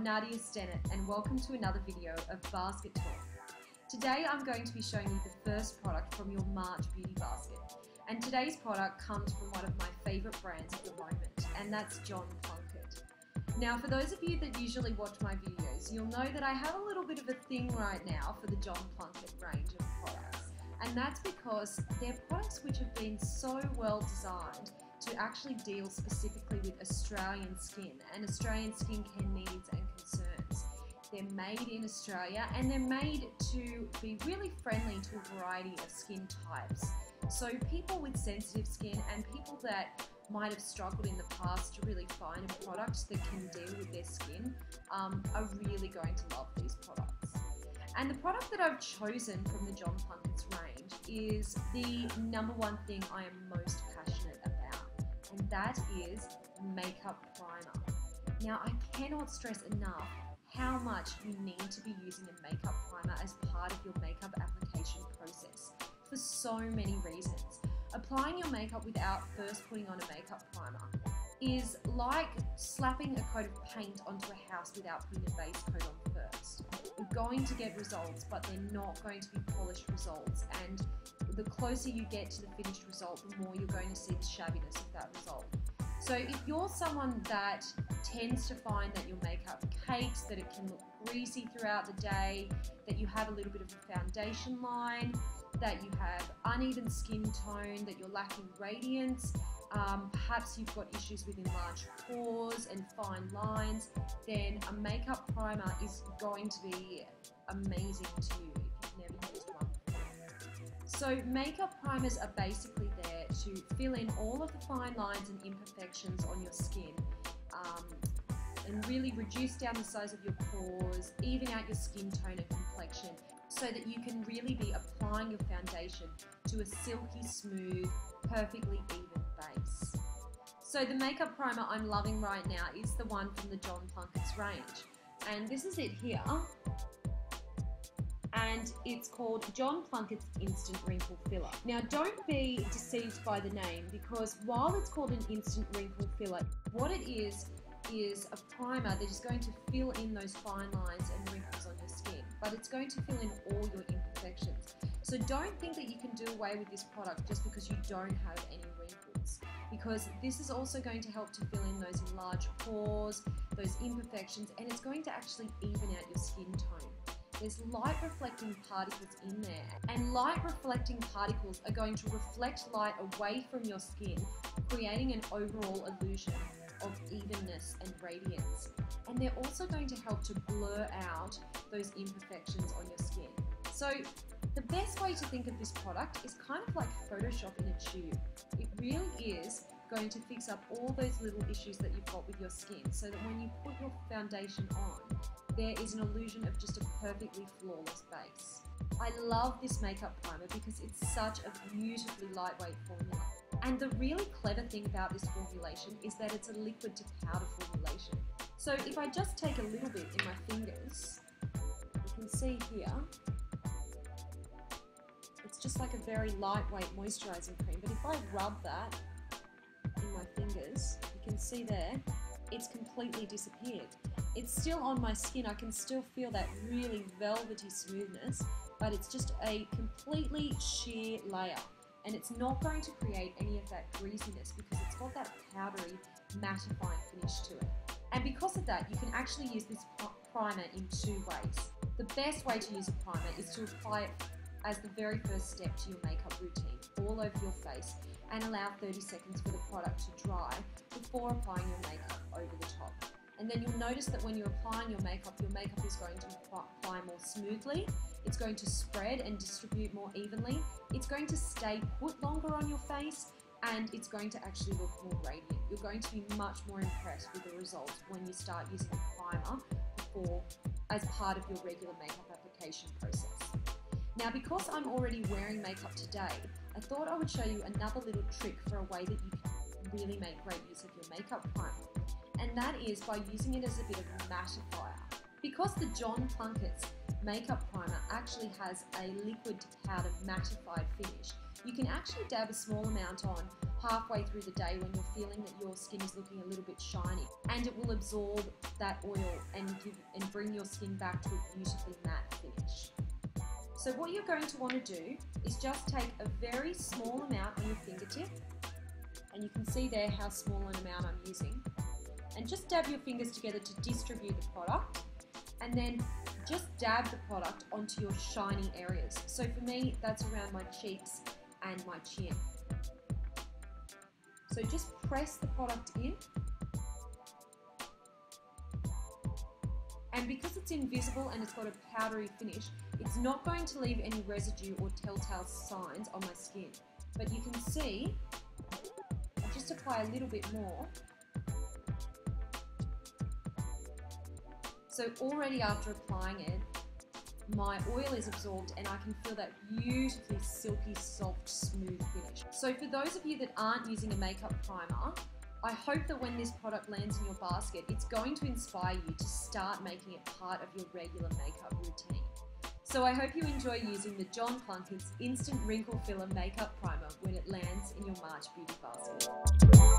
Nadia Stennett and welcome to another video of Basket Talk. Today I'm going to be showing you the first product from your March beauty basket. And today's product comes from one of my favourite brands at the moment, and that's Plunkett. Now for those of you that usually watch my videos, you'll know that I have a little bit of a thing right now for the Plunkett range of products. And that's because they're products which have been so well designed to actually deal specifically with Australian skin and Australian skincare needs and concerns. They're made in Australia and they're made to be really friendly to a variety of skin types. So people with sensitive skin and people that might have struggled in the past to really find a product that can deal with their skin are really going to love these products. And the product that I've chosen from the Plunkett's range is the number one thing I am most passionate about, and that is makeup primer. Now I cannot stress enough how much you need to be using a makeup primer as part of your makeup application process for so many reasons. Applying your makeup without first putting on a makeup primer is like slapping a coat of paint onto a house without putting a base coat on first. You're going to get results, but they're not going to be polished results, and the closer you get to the finished result, the more you're going to see the shabbiness of that result. So if you're someone that tends to find that your makeup cakes, that it can look greasy throughout the day, that you have a little bit of a foundation line, that you have uneven skin tone, that you're lacking radiance, perhaps you've got issues with enlarged pores and fine lines, then a makeup primer is going to be amazing to you if you've never used one before. So makeup primers are basically there to fill in all of the fine lines and imperfections on your skin, and really reduce down the size of your pores, even out your skin tone and complexion, so that you can really be applying your foundation to a silky smooth, perfectly even base. So the makeup primer I'm loving right now is the one from the Plunkett's range, and this is it here, and it's called Plunkett's Instant Wrinkle Filler. Now don't be deceived by the name, because while it's called an instant wrinkle filler, what it is a primer that is going to fill in those fine lines and wrinkles on your skin, but it's going to fill in all your imperfections. So don't think that you can do away with this product just because you don't have any wrinkles, because this is also going to help to fill in those enlarged pores, those imperfections, and it's going to actually even out your skin tone. There's light reflecting particles in there, and light reflecting particles are going to reflect light away from your skin, creating an overall illusion of evenness and radiance. And they're also going to help to blur out those imperfections on your skin. So the best way to think of this product is kind of like Photoshop in a tube. It really is going to fix up all those little issues that you've got with your skin, so that when you put your foundation on, there is an illusion of just a perfectly flawless base. I love this makeup primer because it's such a beautifully lightweight formula. And the really clever thing about this formulation is that it's a liquid to powder formulation. So if I just take a little bit in my fingers, you can see here, it's just like a very lightweight moisturizing cream. But if I rub that in my fingers, you can see there, it's completely disappeared. It's still on my skin, I can still feel that really velvety smoothness, but it's just a completely sheer layer. And it's not going to create any of that greasiness because it's got that powdery, mattifying finish to it. And because of that, you can actually use this primer in two ways. The best way to use a primer is to apply it as the very first step to your makeup routine, all over your face, and allow 30 seconds for the product to dry before applying your makeup over the top. And then you'll notice that when you're applying your makeup is going to apply more smoothly, it's going to spread and distribute more evenly, it's going to stay put longer on your face, and it's going to actually look more radiant. You're going to be much more impressed with the results when you start using a primer as part of your regular makeup application process. Now, because I'm already wearing makeup today, I thought I would show you another little trick for a way that you can really make great use of your makeup primer. And that is by using it as a bit of a mattifier. Because the Plunkett's makeup primer actually has a liquid to powder mattified finish, you can actually dab a small amount on halfway through the day when you're feeling that your skin is looking a little bit shiny, and it will absorb that oil and bring your skin back to a beautifully matte finish. So what you're going to want to do is just take a very small amount on your fingertip, and you can see there how small an amount I'm using, and just dab your fingers together to distribute the product, and then just dab the product onto your shiny areas. So for me, that's around my cheeks and my chin. So just press the product in, and because it's invisible and it's got a powdery finish, it's not going to leave any residue or telltale signs on my skin. But you can see, I just apply a little bit more. So already after applying it, my oil is absorbed and I can feel that beautifully silky, soft, smooth finish. So for those of you that aren't using a makeup primer, I hope that when this product lands in your basket, it's going to inspire you to start making it part of your regular makeup routine. So I hope you enjoy using the John Plunkett's Instant Wrinkle Filler Makeup Primer when it lands in your March beauty basket.